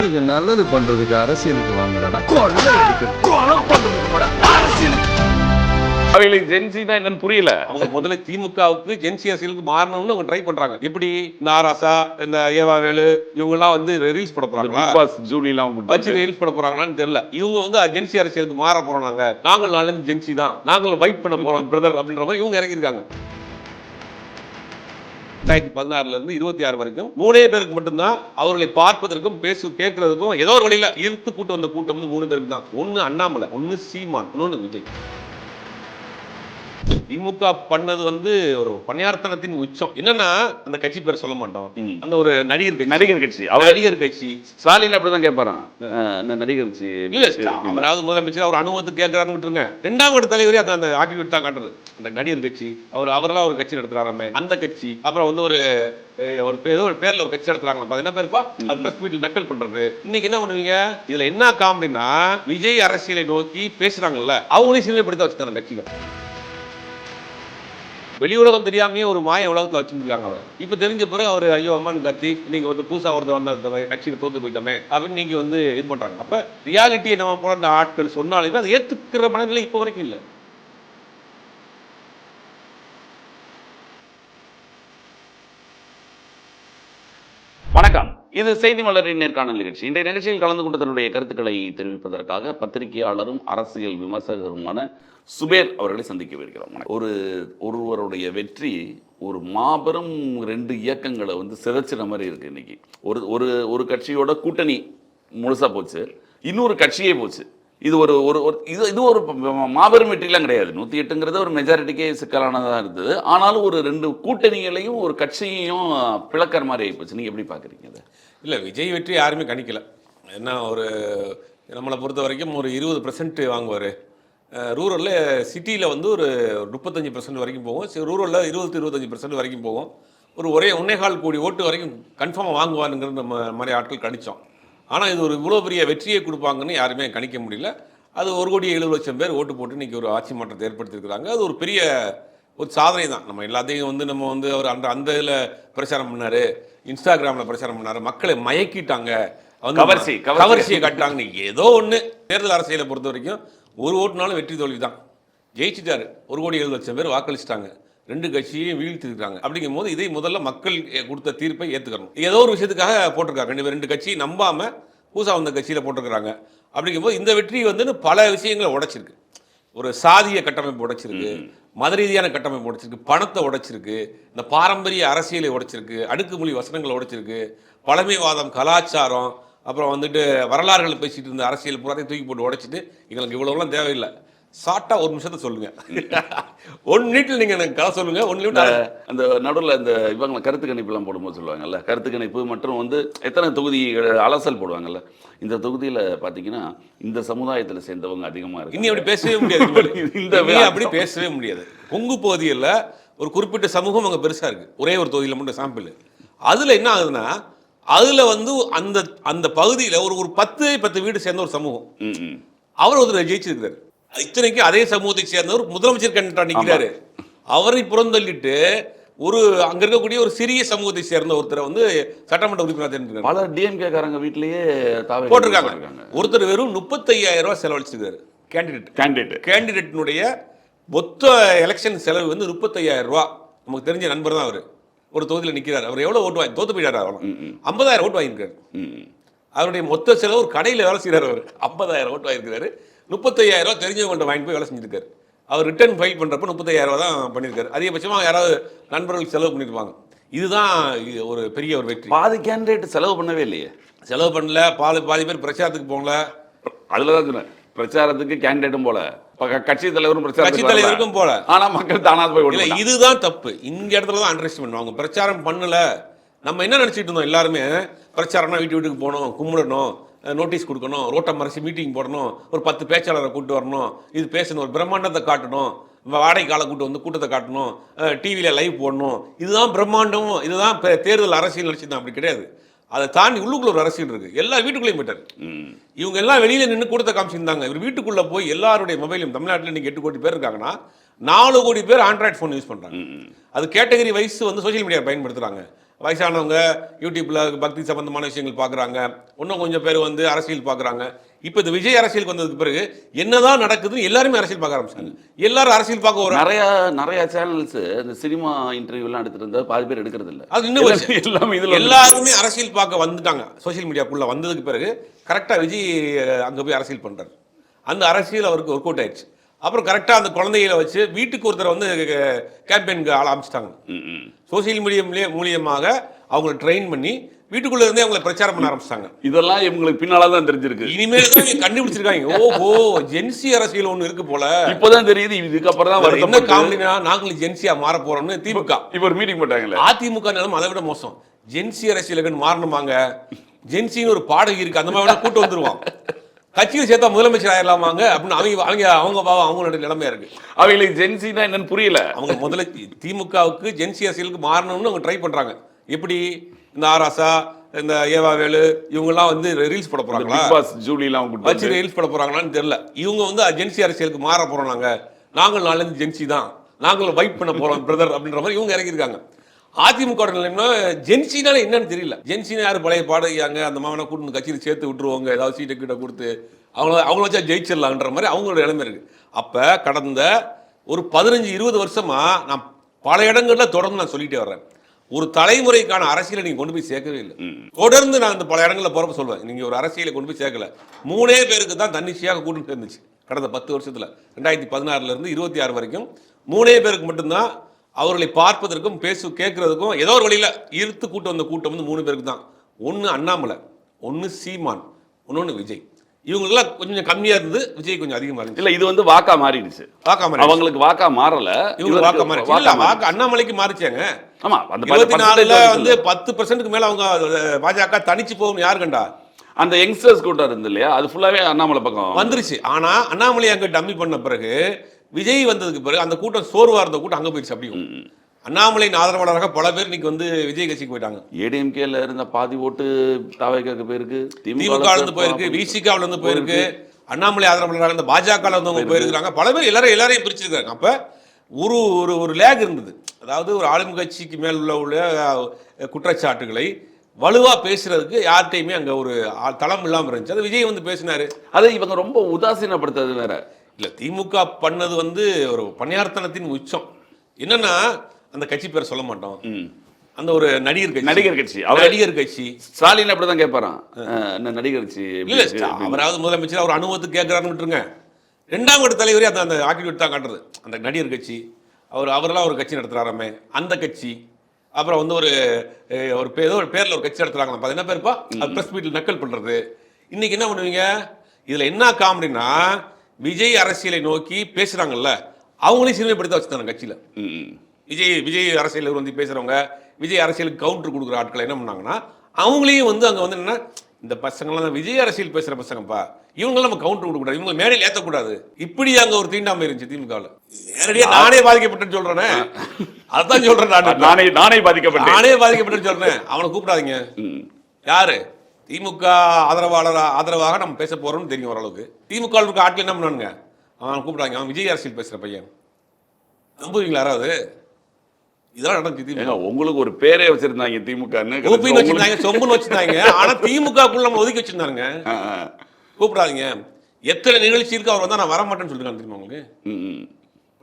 மக்களுக்கு நல்லது பண்றதுக்கு அரசியலுக்கு வாங்கடா, கொலை பண்றதுக்கு கூட அரசியலுக்கு. அவங்களுக்கு ஜென்சி தான் என்னன்னு புரியல. அவங்க முதல்ல திமுகவுக்கு ஜென்சி அரசியலுக்கு மாறணும்னு அவங்க ட்ரை பண்றாங்க. எப்படி நாராசா, இந்த ஏவாவேலு இவங்க எல்லாம் வந்து ரீல்ஸ் போட போறாங்களா, ஜூலிலாம் வச்சு ரீல்ஸ் போட போறாங்களான்னு தெரியல. இவங்க வந்து ஜென்சி அரசியலுக்கு மாற போறாங்க, நாங்கள் நாளைக்கு ஜென்சி தான், நாங்கள் ஃபைட் பண்ண போறோம் பிரதர் அப்படின்ற மாதிரி இவங்க இறங்கியிருக்காங்க. 2016 இருந்து 26 வரைக்கும் 3 பேருக்கு மட்டும்தான் அவர்களை பார்ப்பதற்கும் கேட்கறதுக்கும் ஏதோ ஒரு வழியில இழுத்து கூட்டு வந்த கூட்டம் 3 பேருக்கு தான். ஒன்னு அண்ணாமலை, ஒன்னு சீமான், இன்னொன்னு விஜய். திமுக பண்ணது வந்து ஒரு பணியார்த்தனத்தின் உச்சம். என்னன்னா அந்த கட்சி பேர் சொல்ல மாட்டோம், அந்த ஒரு நடிகர் கட்சி. நடிகர் கட்சி ஸ்டாலின் அப்படிதான் கேட்பாரான், நடிகர் கட்சி இல்ல. அவராவது முதலமைச்சர் அவர் அனுபவத்துக்கு கேட்கிறாருன்னு விட்டுருங்க. 2ஆம் கட்ட தலைவரே அந்த ஆட்டிடியூட் தான் காட்டுறது. அந்த நடிகர் கட்சி அவரெல்லாம் ஒரு கட்சி நடத்துறாராமே, அந்த கட்சி. அப்புறம் வந்து ஒரு பேர்ல ஒரு கட்சி நடத்துறாங்க, என்ன பேருப்பா, அது நக்கல் பண்றது. இன்னைக்கு என்ன பண்ணுவீங்க, இதுல என்ன காமெடினா விஜய் அரசியலை நோக்கி பேசுறாங்கல்ல, அவங்களையும் சிறுமைப்படுத்த வச்சுட்டாங்க கட்சிகள். வெளி உலகம் தெரியாமையே ஒரு மாய உலகத்துல வச்சுருக்காங்க. அவர் இப்ப தெரிஞ்ச பிறகு அவர் ஐயோ அம்மான்னு கத்தி நீங்க வந்து புதுசா ஒருத்தர் வந்த கட்சியில தோத்து போயிட்டோமே அப்படின்னு நீங்க வந்து இது பண்றாங்க. அப்ப ரியாலிட்டியை நம்ம போல அந்த ஆட்கள் சொன்னாலுமே அதை ஏத்துக்கிற மனநிலை இப்போ வரைக்கும் இல்லை. வணக்கம், இது செய்தி மலரின் நேர்காணல் நிகழ்ச்சி. இன்றைய நிகழ்ச்சியில் கலந்து கொண்டு தன்னுடைய கருத்துக்களை தெரிவிப்பதற்காக பத்திரிகையாளரும் அரசியல் விமர்சகருமான சுபேர் அவர்களை சந்திக்கவிருக்கிறோம். ஒருவருடைய வெற்றி ஒரு மாபெரும் 2 இயக்கங்களை வந்து சிதைச்சின மாதிரி இருக்கு. இன்னைக்கு ஒரு கட்சியோட கூட்டணி முழுசா போச்சு, இன்னொரு கட்சியே போச்சு. இது இது ஒரு மாபெரும் வெற்றிலாம் கிடையாது. 108ங்கிறது ஒரு மெஜாரிட்டிக்கே சிக்கலானதாக இருந்தது. ஆனாலும் ஒரு 2 கூட்டணிகளையும் ஒரு கட்சியையும் பிளக்கிற மாதிரி ஆகிப்போச்சு. நீங்கள் எப்படி பார்க்குறீங்க அதை? இல்லை, விஜய் வெற்றி யாருமே கணிக்கல. ஏன்னா நம்மளை பொறுத்த வரைக்கும் ஒரு 20% வாங்குவார். ரூரலில் சிட்டியில் வந்து ஒரு 35% வரைக்கும் போகும், ரூரலில் 20-25% வரைக்கும் போகும். ஒரே 1.25 கோடி ஓட்டு வரைக்கும் கன்ஃபார்மாக வாங்குவானுங்கிற நம்ம மாதிரி ஆட்கள் கணித்தோம். ஆனால் இது இவ்வளோ பெரிய வெற்றியை கொடுப்பாங்கன்னு யாருமே கணிக்க முடியல. அது 1,70,00,000 பேர் ஓட்டு போட்டு இன்றைக்கி ஒரு ஆட்சி மாற்றத்தை ஏற்படுத்தியிருக்கிறாங்க. அது ஒரு பெரிய சாதனை தான். நம்ம எல்லாத்தையும் நம்ம அவர் அந்த இதில் பிரச்சாரம் பண்ணார், இன்ஸ்டாகிராமில் பிரச்சாரம் பண்ணார், மக்களை மயக்கிட்டாங்க, கவர்ச்சியை காட்டாங்கன்னு ஏதோ ஒன்று. தேர்தல் அரசியலை பொறுத்த வரைக்கும் ஒரு ஓட்டுனாலும் வெற்றி தோல்வி தான். ஜெயிச்சிட்டாரு, 1,70,00,000 பேர் வாக்களிச்சிட்டாங்க, 2 கட்சியையும் வீழ்த்திருக்காங்க. அப்படிங்கும் போது இதை முதல்ல மக்கள் கொடுத்த தீர்ப்பை ஏற்றுக்கணும். ஏதோ ஒரு விஷயத்துக்காக போட்டிருக்காங்க, 2 கட்சி நம்பாம பூசா வந்த கட்சியில் போட்டிருக்கிறாங்க. அப்படிங்கும்போது இந்த வெற்றி வந்து பல விஷயங்களை உடைச்சிருக்கு. ஒரு சாதிய கட்டமைப்பு உடைச்சிருக்கு, மத ரீதியான கட்டமைப்பு உடைச்சிருக்கு, பணத்தை உடைச்சிருக்கு, இந்த பாரம்பரிய அரசியலை உடைச்சிருக்கு, அடுக்குமொழி வசனங்களை உடைச்சிருக்கு, பழமைவாதம், கலாச்சாரம், அப்புறம் வரலாறுகள் பேசிட்டு இருந்த அரசியல் பூராத்தையும் தூக்கி போட்டு உடைச்சிட்டு எங்களுக்கு இவ்வளோலாம் தேவையில்லை, ஷார்ட்டா 1 நிமிஷத்தை சொல்லுங்க, 1 மினிட்ல நீங்க எனக்கு கதை சொல்லுங்க. 1 நிமிடம் அந்த நடுவில் இந்த இவங்களை கருத்து கணிப்புலாம் போடும்போது சொல்லுவாங்கல்ல, கருத்து கணிப்பு மற்றும் எத்தனை தொகுதி அலசல் போடுவாங்கல்ல. இந்த தொகுதியில் பார்த்தீங்கன்னா இந்த சமுதாயத்தில் சேர்ந்தவங்க அதிகமாக இருக்கு. இன்னும் அப்படி பேசவே முடியாது. அப்படி பேசவே முடியாது. கொங்கு பகுதியில் ஒரு குறிப்பிட்ட சமூகம் அங்கே பெருசாக இருக்கு, ஒரே ஒரு தொகுதியில் மட்டும் சாம்பிள். அதில் என்ன ஆகுதுன்னா, அதில் அந்த பகுதியில் ஒரு 10 வீடு சேர்ந்த ஒரு சமூகம், அவர் ஒருத்தர் ஜெயிச்சிருக்கிறார். இத்தனைக்கு அதே சமூகத்தை சேர்ந்தவர் முதலமைச்சர் கண்டிப்பா நிற்கிறாரு. அவரை புறந்தள்ளிட்டு அங்க இருக்கக்கூடிய ஒரு சிறிய சமூகத்தை சேர்ந்த ஒருத்தரை சட்டமன்ற உறுப்பினர் பல டிஎம்கே காரங்க வீட்டிலேயே போட்டிருக்காங்க. ஒருத்தர் வெறும் 35,000 ரூபாய் செலவழிச்சிருக்காரு. கேண்டிடேட்டினுடைய மொத்த எலெக்ஷன் செலவு 35,000 ரூபாய். நமக்கு தெரிஞ்ச நண்பர் தான் அவர். ஒரு தொகுதியில் நிற்கிறார். அவர் எவ்வளவு ஓட்டு வாங்கி தோத்து போயிட்டாரு, 50,000 ஓட்டு வாங்கியிருக்காரு. அவருடைய மொத்த செலவு ஒரு கடையில் வேலை செய்கிறார். அவர் 50,000 ஓட்டு வாங்கியிருக்காரு. 35,000 ரூபாய் தெரிஞ்சவங்கள்ட்ட வாங்கி போய் வேலை செஞ்சிருக்காரு. அவர் ரிட்டர்ன் ஃபைல் பண்ணுறப்ப 35,000 ரூபா தான் பண்ணியிருக்காரு. அதிகபட்சமாக யாராவது நண்பர்கள் செலவு பண்ணியிருப்பாங்க. இதுதான் ஒரு பெரிய ஒரு வெற்றி. பாதி கேண்டிடேட் செலவு பண்ணவே இல்லையே, செலவு பண்ணல. பாதி பேர் பிரச்சாரத்துக்கு போகல. அதில் தான் சொன்னேன், பிரச்சாரத்துக்கு கேண்டிடேட்டும் போல, கட்சி தலைவரும் போல. ஆனா மக்கள் தானா போய் இல்லை, இதுதான் தப்பு. இந்த இடத்துல தான் அண்டர் எஸ்டிமேட் பண்ணுவாங்க. பிரச்சாரம் பண்ணல. நம்ம என்ன நினச்சிட்டு இருந்தோம் எல்லாருமே, பிரச்சாரம்னா வீட்டுக்கு போகணும், கும்பிடணும், நோட்டீஸ் கொடுக்கணும், ரோட்டை மறைச்சி மீட்டிங் போடணும், ஒரு 10 பேச்சாளரை கூப்பிட்டு வரணும், இது பேசணும், ஒரு பிரம்மாண்டத்தை காட்டணும், வாடகை காலை கூட்டத்தை காட்டணும், டிவியில் லைவ் போடணும், இதுதான் பிரம்மாண்டம், இதுதான் தேர்தல் அரசியல் நினச்சிதான். அப்படி கிடையாது. அதை தாண்டி உள்ளுக்குள்ள ஒரு அரசியல் இருக்கு. எல்லா வீட்டுக்குள்ளேயும் போயிட்டார். இவங்க எல்லாம் வெளியில நின்று கூட்டத்தை காமிச்சிருந்தாங்க. இவர் வீட்டுக்குள்ள போய் எல்லாருடைய மொபைலும், தமிழ்நாட்டில் இன்னைக்கு 8 கோடி பேர் இருக்காங்கன்னா 4 கோடி பேர் ஆண்ட்ராய்டு ஃபோன் யூஸ் பண்றாங்க. அது கேட்டகரி வைஸ் சோசியல் மீடியா பயன்படுத்துறாங்க. வயசானவங்க யூடியூப்ல பக்தி சம்பந்தமான விஷயங்கள் பார்க்குறாங்க, இன்னும் கொஞ்சம் பேர் வந்து அரசியல் பார்க்குறாங்க. இப்போ இந்த விஜய் அரசியலுக்கு வந்ததுக்கு பிறகு என்னதான் நடக்குதுன்னு எல்லாருமே அரசியல் பார்க்க ஆரம்பிச்சாங்க. எல்லாரும் அரசியல் பார்க்க ஒரு நிறைய சேனல்ஸ் இந்த சினிமா இன்டர்வியூலாம் எடுத்துட்டு இருந்தா பாதி பேர் எடுக்கிறது இல்ல. அது இன்னும் எல்லாமே இதுல எல்லாருமே அரசியல் பார்க்க வந்துட்டாங்க. சோஷியல் மீடியாக்குள்ள வந்ததுக்கு பிறகு கரெக்டாக விஜய் அங்கே போய் அரசியல் பண்ணுறாரு. அந்த அரசியல் அவருக்கு ஒர்க் அவுட் ஆயிடுச்சு. அப்புறம் கரெக்டாக அந்த குழந்தைகளை வச்சு வீட்டுக்கு ஒருத்தரை வந்து கேம்பெயினுக்கு ஆரம்பிச்சிட்டாங்க. சோசியல் மீடியா மூலியமாக அவங்களை ட்ரெயின் பண்ணி வீட்டுக்குள்ள இருந்தே அவங்களை பிரச்சாரம் பண்ண ஆரம்பிச்சிட்டாங்க. இதெல்லாம் இவங்களுக்கு பின்னால தான் தெரிஞ்சிருக்கு. இனிமேல் தான் கண்டுபிடிச்சிருக்காங்க. ஓஹோ, ஜென்சி அரசியல் ஒன்று இருக்கு போல. இப்போதான் தெரியுது. இதுக்கப்புறம் தான் என்ன காமெடினா நாங்களும் ஜென்சியா மாற போறோம்னு திமுக இப்ப ஒரு மீட்டிங் போட்டாங்களே. அதிமுக நிலைமை அதை விட மோசம். ஜென்சி அரசியலுக்கு மாறணுமாங்க. ஜென்சின்னு ஒரு பாடகி இருக்கு, அந்த மாதிரி கூட்டு வந்துருவான். கட்சியில் சேர்த்தா முதலமைச்சர் ஆயிடலாமாங்க அப்படின்னு அவங்களோட நிலைமையா இருக்கு. அவங்களுக்கு ஜென்சினா என்னன்னு புரியல. அவங்க முதல்ல திமுகவுக்கு ஜென்சி அரசியலுக்கு மாறணும்னு அவங்க ட்ரை பண்றாங்க. எப்படி இந்த ஆராசா, இந்த ஏவாவேலு இவங்கெல்லாம் வந்து ரீல்ஸ் போட போறாங்களா, ஜூலிலாம் வச்சு ரீல்ஸ் போட போறாங்களான்னு தெரியல. இவங்க வந்து ஜென்சி அரசியலுக்கு மாற போறோம், நாங்கள் நாளைந்து ஜென்சி தான், நாங்கள் வைப் பண்ண போறோம் பிரதர் அப்படின்ற மாதிரி இவங்க இறங்கியிருக்காங்க. அதிமுக நிலைமை ஜென்சினால என்னன்னு தெரியல. ஜென்சினா யாரு பழைய பாடகையாங்க, அந்த மாவன கூட்டு கட்சியில் சேர்த்து விட்டுருவாங்க, ஏதாவது சீட்டை கிட்ட கொடுத்து அவங்கள வச்சா ஜெயிச்சிடலான்ற மாதிரி அவங்களோட நிலைமை இருக்கு. அப்ப கடந்த ஒரு 15-20 வருஷமா நான் பல இடங்கள்ல தொடர்ந்து நான் சொல்லிட்டே வர்றேன், ஒரு தலைமுறைக்கான அரசியலை நீங்க கொண்டு போய் சேர்க்கவே இல்லை. தொடர்ந்து நான் இந்த பல இடங்களில் போறப்ப சொல்வேன், நீங்க ஒரு அரசியலை கொண்டு போய் சேர்க்கல. 3 பேருக்கு தான் தன்னிச்சையாக கூட்டு சேர்ந்துச்சு கடந்த 10 வருஷத்துல. 2016 இருந்து 26 வரைக்கும் 3 பேருக்கு மட்டும்தான் அவர்களை பார்ப்பதற்கும் கேட்கறதுக்கும் ஏதோ ஒரு வழியில ஈர்த்து கூட்டம் வந்த கூட்டம் வந்து 3 பேருக்கு தான். ஒன்னு அண்ணாமலை, ஒன்னு சீமான், ஒன்னு விஜய். இவங்களெல்லாம் கொஞ்சம் கம்மியா இருந்தது, விஜய் கொஞ்சம் அதிகமா இருந்துச்சு. இல்ல இது வந்து வாக்கா மாறிடுச்சு. அவங்களுக்கு வாக்கா மாறல, இவங்களுக்கு வாக்கா மாறிச்சு. இல்ல வாக்கா அண்ணாமலைக்கு மாறிச்சாங்க. ஆமா, அந்த 24ல வந்து 10%க்கு மேல அவங்க பாஜக தனிச்சு போகும் யாரு கண்டா. அந்த யங்ஸ்டர்ஸ் கூட்டம் இருந்து இல்லையா, அது ஃபுல்லாவே அண்ணாமலை பக்கம் வந்துருச்சு. ஆனா அண்ணாமலை அங்க டம்மி பண்ண பிறகு விஜய் வந்ததுக்கு பிறகு அந்த கூட்டம் சோர்வா இருந்த கூட்டம் அங்க போயிடுச்சு. அப்படியும் அண்ணாமலையின் ஆதரவாளராக பல பேர் இன்னைக்கு வந்து விஜய் கட்சிக்கு போயிட்டாங்க. ஏடிஎம்கேல இருந்த பாதி ஓட்டு தாவேக்காக்கு போயிருக்கு, திமுக இருந்து போயிருக்கு, விசிகாவில இருந்து போயிருக்கு, அண்ணாமலை ஆதரவாளராக இருந்த பாஜக இருந்தவங்க போயிருக்காங்க. பல பேர் எல்லாரையும் பிரிச்சிருக்காங்க. அப்ப ஒரு ஒரு லேக் இருந்தது. அதாவது ஒரு ஆளும் கட்சிக்கு மேல் உள்ள குற்றச்சாட்டுகளை வலுவா பேசுறதுக்கு யார்கிட்டையுமே அங்க ஒரு தளம் இல்லாம இருந்துச்சு. அது விஜய் வந்து பேசினாரு. அதை இவங்க ரொம்ப உதாசீனப்படுத்துறது வேற இல்ல. திமுக பண்ணது வந்து ஒரு பணியார்த்தனத்தின் உச்சம். என்னன்னா அந்த கட்சி பேரை சொல்ல மாட்டோம், அந்த ஒரு நடிகர் கட்சி நடிகர் கட்சி. ஸ்டாலின் அப்படிதான் கேட்பாராம், நடிகர் கட்சி இல்ல. அவராவது முதலமைச்சர் அவர் அனுபவத்துக்கு கேட்கறாருன்னு விட்டுருங்க. 2ஆம் கட்ட தலைவரே அந்த ஆட்டிடியூட் தான் காட்டுறது. அந்த நடிகர் கட்சி அவரெல்லாம் ஒரு கட்சி நடத்துறாராமே, அந்த கட்சி. அப்புறம் வந்து ஒரு பேர்ல ஒரு கட்சி நடத்துறாங்களா, அது என்ன பேருப்பா, அது பிரஸ் மீட்ல நக்கல் பண்றது. இன்னைக்கு என்ன பண்ணுவீங்க, இதுல என்ன காமெடினா விஜய் அரசியலை நோக்கி பேசுறாங்கல்ல, அவங்களையும் சிறுமைப்படுத்த வச்சுட்டாங்க கட்சியில. விஜய் அரசியல் வந்து பேசுறவங்க, விஜய் அரசியலுக்கு கவுண்டர் கொடுக்குற ஆட்களை என்ன பண்ணாங்கன்னா அவங்களையும் வந்து அங்க வந்து என்ன, இந்த பசங்கள்லாம் விஜய் அரசியல் பேசுற பசங்கப்பா, இவங்க நம்ம கவுண்டர் கொடுக்கூடாது, இவங்க மேடையில் ஏற்றக்கூடாது. இப்படி அங்க ஒரு தீண்டாமை இருந்துச்சு திமுகவில். நேரடியா நானே பாதிக்கப்பட்டேன்னு சொல்றேன். அதான் சொல்றேன், நானே பாதிக்கப்பட்டேன்னு சொல்றேன். அவனை கூப்பிடாதீங்க. யாரு திமுக ஆதரவாக நம்ம பேச போறோம்னு தெரியும் ஓரளவுக்கு. திமுக இருக்க ஆட்கள் என்ன பண்ணானுங்க, அவன் கூப்பிடாங்க, அவன் விஜய் அரசியல் பேசுற பையன். நம்புவீங்களா யாராவது? இதெல்லாம் நடந்துச்சு. உங்களுக்கு ஒரு பேரே வச்சிருந்தாங்க திமுக, வச்சிருந்தாங்க, சொம்புன்னு வச்சிருந்தாங்க. ஆனா திமுகக்குள்ள நம்ம ஒதுக்கி வச்சிருந்தாங்க. கூப்பிடாதீங்க. எத்தனை நிகழ்ச்சி இருக்கு அவர் வந்தா நான் வர மாட்டேன்னு சொல்லிருக்காங்க தெரியுமா உங்களுக்கு?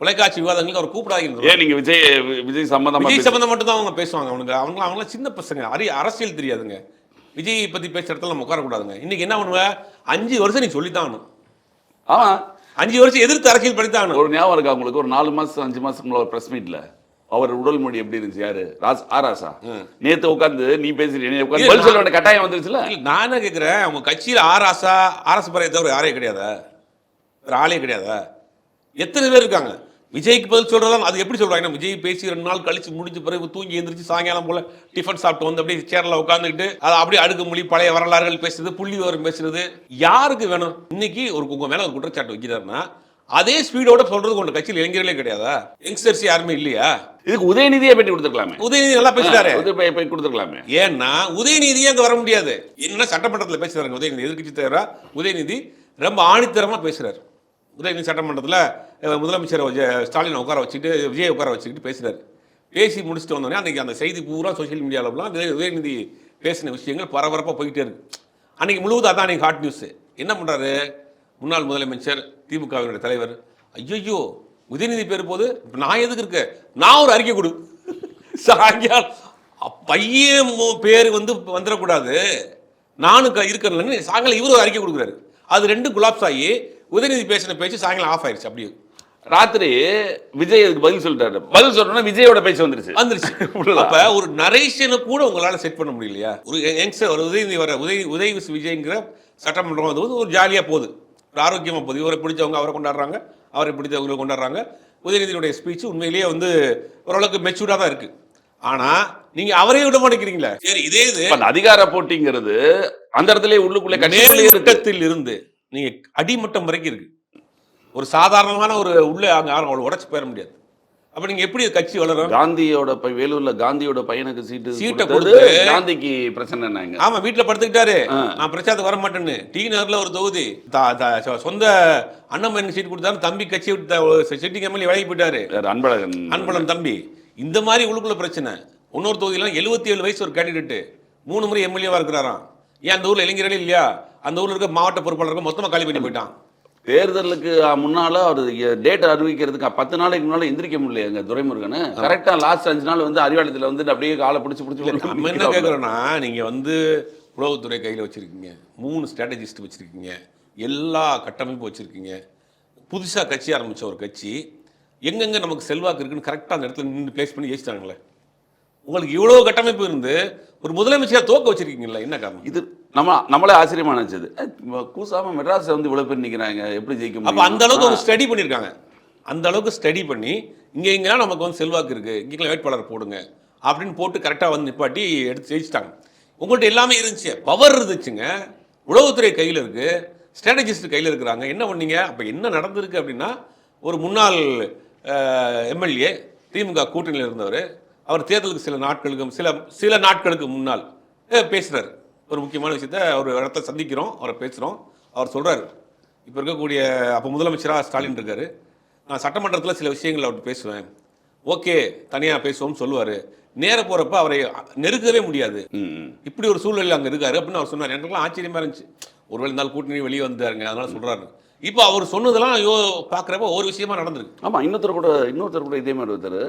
தொலைக்காட்சி விவாதங்களுக்கு அவர் கூப்பிடாதீங்க. ஏன் நீங்க விஜய் சம்பந்தம் மட்டும் தான் அவங்க பேசுவாங்க. அவங்களாம் சின்ன பசங்க, அரசியல் தெரியாதுங்க. விஜய் பத்தி பேசுற இடத்துல நம்ம உட்காரக்கூடாதுங்க. இன்னைக்கு என்ன பண்ணுவேன், 5 வருஷம் நீ சொல்லித்தான். ஆமா, 5 வருஷம் எதிர்த்து அரசியல் படித்தான். ஒரு ஞாபகம் இருக்கா உங்களுக்கு, ஒரு 4 மாசம் 5 மாசத்துக்கு ஒரு பிரஸ் மீட்ல அவர் உடல் மொழி எப்படி இருந்துச்சு, யாரு ஆராசா நேத்து உட்காந்து நீ பேசுறீங்க சொல்ல வேண்டிய கட்டாயம் வந்துருச்சுல. நான் என்ன கேட்கிறேன், அவங்க கட்சியில ஆர்எஸ் பறையை தவிர யாரே கிடையாதா, ஆளே கிடையாதா? எத்தனை பேர் இருக்காங்க? விஜய்க்கு பதில் சொல்றதா அது எப்படி சொல்றாங்க? விஜய் பேசி 2 நாள் கழிச்சு முடிஞ்ச பிறகு தூங்கி எந்திரிச்சு சாயங்காலம் போல டிஃபன் சாப்பிட்டு வந்து அப்படியே சேர்ல உட்காந்துக்கிட்டு அதை அப்படியே அடுக்கு மொழி பழைய வரலாறுகள் பேசுறது, புள்ளி விவரம் பேசுறது யாருக்கு வேணும்? இன்னைக்கு உங்க மேல ஒரு குற்றச்சாட்டு வைக்கிறாருன்னா அதே ஸ்பீடோட சொல்றது உங்க கட்சியில் இளைஞர்களே கிடையாதா? யங்ஸ்டர்ஸ் யாருமே இல்லையா? இதுக்கு உதயநிதியை பற்றி கொடுத்துருக்கலாமே. உதயநிதி நல்லா பேசுறாரு, கொடுத்துருக்கலாமே. ஏன்னா உதயநிதியே அங்க வர முடியாது. என்ன சட்டமன்றத்தில் பேசுறாங்க உதயநிதி, எதிர்கட்சி தலைவரா உதயநிதி ரொம்ப ஆணித்தரமா பேசுறாரு. உதயநிதி சட்டமன்றத்தில் முதலமைச்சர் ஸ்டாலினை உட்கார வச்சுக்கிட்டு, விஜய் உட்கார வச்சுக்கிட்டு பேசுறாரு. பேசி முடிச்சுட்டு வந்தோடனே அன்றைக்கி அந்த செய்தி பூரா சோஷியல் மீடியாவிலாம் உதயநிதி பேசின விஷயங்கள் பரபரப்பாக போயிட்டே இருக்கு. அன்றைக்கி முழுவதும் அதான் அன்றைக்கி ஹாட் நியூஸு. என்ன பண்ணுறாரு முன்னாள் முதலமைச்சர் திமுகவினுடைய தலைவர், ஐயோ உதயநிதி பேர் போது இப்போ நான் எதுக்கு இருக்கேன், நான் ஒரு அறிக்கை கொடு சாயங்காலம் பையன் பேர் வந்து வந்துடக்கூடாது, நானும் இருக்கிறேன்னு சாயங்காலம் இவரு ஒரு அறிக்கை கொடுக்குறாரு. அது ரெண்டு குலாப்ஸ் ஆகி உதயநிதி பேசின பேச்சு சாயங்காலம் ஆஃப் ஆயிடுச்சு. அப்படியே ராத்திரி விஜய் அதுக்கு பதில் சொல்லிட்டாரு. பதில் சொல்லணும்னா விஜயோட பேச்சு வந்துருச்சு. அப்ப ஒரு நரேஷனை கூட உங்களால செட் பண்ண முடியலையா? ஒரு யங்ஸ்டர் ஒரு உதயநிதி வர உதய் விஜய்ங்கிற சட்டமன்றம் வந்து ஒரு ஜாலியா போகுது, ஒரு ஆரோக்கியமா போகுது. இவரை பிடிச்சவங்க அவரை கொண்டாடுறாங்க, அவரை பிடிச்சவங்களை கொண்டாடுறாங்க. உதயநிதியுடைய ஸ்பீச் உண்மையிலேயே வந்து ஓரளவுக்கு மெச்சூர்டா தான் இருக்கு. ஆனா நீங்க அவரே விட மாட்டேங்கிறீங்களா? சரி, இதே இது அதிகார போட்டிங்கிறது அந்த இடத்துல உள்ளுக்குள்ளே கட்சியில் இருந்து நீங்க அடிமட்டம் வரைக்கும் இருக்கு. ஒரு சாதாரணமான ஒரு உள்ளே அங்க யாரும் உடைச்சு போயிட முடியாது. அப்ப நீங்க எப்படி கட்சி வளரும்? காந்தியோட வேலூர்ல காந்தியோட பையனுக்கு சீட்டை கொடுத்து காந்திக்கு பிரச்சனை என்னங்க? ஆமா, வீட்டுல படுத்துக்கிட்டாரு, நான் பிரச்சாரத்துக்கு வர மாட்டேன்னு. டி நகர்ல ஒரு தொகுதி சொந்த அண்ணன் சீட் கொடுத்தாரு, தம்பி கட்சி விட்டு சிட்டிங் எம்எல்ஏ விலகி போயிட்டாரு, அன்பழகன் தம்பி. இந்த மாதிரி உள்ளுக்குள்ள பிரச்சனை. இன்னொரு தொகுதியில 77 வயசு ஒரு கேண்டிடேட் 3 முறை எம்எல்ஏவா இருக்கிறாராம். ஏன் அந்த ஊர்ல இளைஞர்களே இல்லையா? அந்த ஊர்ல இருக்க மாவட்ட பொறுப்பாளர்கள் மொத்தமா காலி பண்ணி போயிட்டான். தேர்தலுக்கு முன்னால அவர் டேட் அறிவிக்கிறதுக்கு 10 நாளைக்கு முன்னால எந்திரிக்க முடியல துரைமுருகன். கரெக்டா லாஸ்ட் 5 நாள் வந்து அறிவாலயத்தில் வந்து அப்படியே காலை பிடிச்சி நம்ம என்ன கேட்குறோன்னா, நீங்க வந்து உளவுத்துறை கையில் வச்சிருக்கீங்க, 3 ஸ்ட்ராட்டஜிஸ்ட் வச்சிருக்கீங்க, எல்லா கட்டமைப்பும் வச்சிருக்கீங்க. புதுசாக கட்சி ஆரம்பிச்ச ஒரு கட்சி எங்கெங்க நமக்கு செல்வாக்கு இருக்குன்னு கரெக்டாக அந்த இடத்துல நின்று பிளேஸ் பண்ணி ஜெயிச்சிட்டாங்களே. உங்களுக்கு இவ்வளோ கட்டமைப்பு இருந்து ஒரு முதலமைச்சரை தோக்க வச்சிருக்கீங்களா? என்ன காரணம்? இது நம்மளே ஆச்சரியமானது. கூசாம மெட்ராஸ் வந்து இவ்வளவு பேர் நிற்கிறாங்க, எப்படி ஜெயிக்க முடியும்? அப்போ அந்த அளவுக்கு ஒரு ஸ்டடி பண்ணியிருக்காங்க. அந்த அளவுக்கு ஸ்டடி பண்ணி இங்கெல்லாம் நமக்கு வந்து செல்வாக்கு இருக்கு, இங்கெல்லாம் வேட்பாளர் போடுங்க அப்படின்னு போட்டு கரெக்டாக வந்து நிப்பாட்டி எடுத்து ஜெயிச்சிட்டாங்க. உங்கள்கிட்ட எல்லாமே இருந்துச்சு, பவர் இருந்துச்சுங்க. உளவுத்துறை கையில் இருக்கு, ஸ்ட்ராட்டஜிஸ்ட் கையில் இருக்கிறாங்க. என்ன பண்ணீங்க? அப்போ என்ன நடந்திருக்கு அப்படின்னா, ஒரு முன்னாள் எம்எல்ஏ திமுக கூட்டணியில் இருந்தவர், அவர் தேர்தலுக்கு சில நாட்களுக்கு முன்னால் பேசுகிறார். ஒரு முக்கியமான விஷயத்த ஒரு இடத்த சந்திக்கிறோம், அவரை பேசுகிறோம். அவர் சொல்கிறார், இப்போ இருக்கக்கூடிய அப்போ முதலமைச்சராக ஸ்டாலின் இருக்கார், நான் சட்டமன்றத்தில் சில விஷயங்கள் அவர்கிட்ட பேசுவேன், ஓகே தனியாக பேசுவோம்னு சொல்லுவார். நேர போகிறப்ப அவரை நெருக்கவே முடியாது, இப்படி ஒரு சூழ்நிலை அங்கே இருக்காரு அப்படின்னு அவர் சொன்னார். எனக்குலாம் ஆச்சரியமாக இருந்துச்சு. ஒருவேளை இருந்தாலும் கூட்டணி வெளியே வந்தாருங்க, அதனால சொல்கிறாரு. இப்போ அவர் சொன்னதெல்லாம் பார்க்குறப்ப ஒரு விஷயமா நடந்திருக்கு. ஆமாம், இன்னொருத்தர் கூட இதே மாதிரி ஒருத்தர்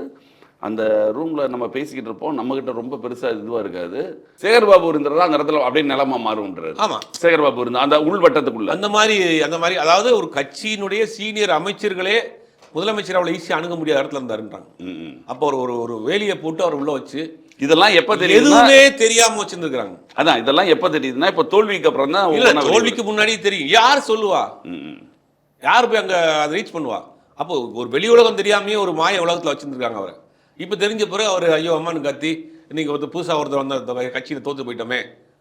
அந்த ரூம்ல நம்ம பேசிக்கிட்டு இருப்போம், நம்ம கிட்ட ரொம்ப பெருசா இதுவா இருக்காது. சேகர்பாபு இருந்தா அந்த இடத்துல அப்படியே நிலமா மாறும்ன்றாரு. ஆமா, சேகர்பாபு இருந்தா அந்த உள்வட்டத்துக்குள்ள அந்த மாதிரி அதாவது ஒரு கட்சியினுடைய சீனியர் அமைச்சர்களே முதலமைச்சர் அவ்வளவு ஈஸியா அணுக முடியாத இடத்துல இருந்தாருன்றாங்க. அப்போ ஒரு வேலியை போட்டு அவர் உள்ள வச்சு இதெல்லாம் எப்ப தெரியும்? எதுவுமே தெரியாம வச்சிருந்துருக்காங்க. அதான் இதெல்லாம் எப்ப தெரியுதுன்னா இப்ப தோல்விக்கு அப்புறம் தான். இல்ல, தோல்விக்கு முன்னாடி தெரியும். யார் சொல்லுவா? யார் போய் அங்க அதை ரீச் பண்ணுவா? அப்போ ஒரு வெளி உலகம் தெரியாமையே ஒரு மாய உலகத்துல வச்சிருந்துருக்காங்க அவரை. இப்போ தெரிஞ்ச பிறகு அவர் ஐயோ அம்மானு கத்தி இன்னைக்கு வந்து புதுசாக ஒருத்தர் வந்து கட்சியில் தோற்று போயிட்டோமே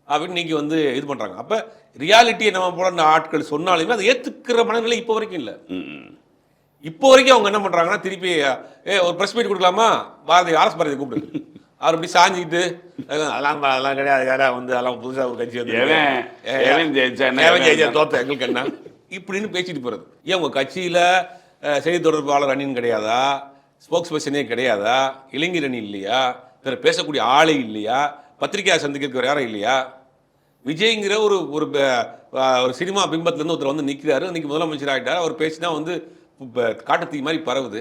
அப்படின்னு இன்னைக்கு வந்து இது பண்ணுறாங்க. அப்போ ரியாலிட்டியை நம்ம போல ஆட்கள் சொன்னாலுமே அதை ஏற்றுக்கிற மனநிலை இப்போ வரைக்கும் இல்லை. இப்போ வரைக்கும் அவங்க என்ன பண்ணுறாங்கன்னா, திருப்பி ஒரு ப்ரெஸ் மீட் கொடுக்கலாமா, ஆர்எஸ் பாரதி கூப்பிட்டு அவர் இப்படி சாஞ்சிக்கிட்டு அதெல்லாம் கிடையாது, யாரா வந்து அதெல்லாம் புதுசாக ஒரு கட்சி வந்து தோத்த எங்களுக்கு என்ன இப்படின்னு பேசிட்டு போகிறது. ஏன் உங்கள் கட்சியில் செய்தி தொடர்பாளர் அணின்னு கிடையாதா? ஸ்போக்ஸ் பர்சனே கிடையாதா? இளைஞர் அணி இல்லையா? வேறு பேசக்கூடிய ஆளே இல்லையா? பத்திரிகையாளர் சந்திக்கிறதுக்கு யாரும் இல்லையா? விஜய்ங்கிற ஒரு சினிமா பிம்பத்திலேருந்து ஒருத்தர் வந்து நிற்கிறாரு, இன்னைக்கு முதலமைச்சர் ஆகிட்டார். அவர் பேசினா வந்து காட்டுத்தீ மாதிரி பரவுது.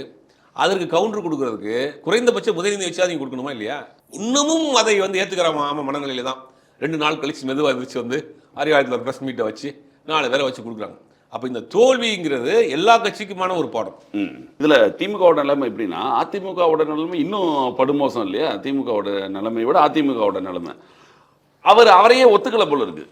அதற்கு கவுண்டர் கொடுக்கறதுக்கு குறைந்தபட்சம் உதயநிதி வச்சு நீங்கள் கொடுக்கணுமா இல்லையா? இன்னமும் அதை வந்து ஏற்றுக்கிறாம மனநிலையில தான் 2 நாள் கழிச்சு மெதுவாக இருந்துச்சு வந்து அறிவாலயத்தில் ப்ரெஸ் மீட்டை வச்சு 4 பேரை வச்சு கொடுக்குறாங்க. அப்போ இந்த தோல்விங்கிறது எல்லா கட்சிக்குமான ஒரு பாடம். இதுல திமுகவோட நிலைமை எப்படின்னா, அதிமுகவோட நிலைமை இன்னும் படுமோசம் இல்லையா? திமுகவோட நிலைமையை விட அதிமுகவோட நிலைமை அவரையே ஒத்துக்கல போல இருக்கு.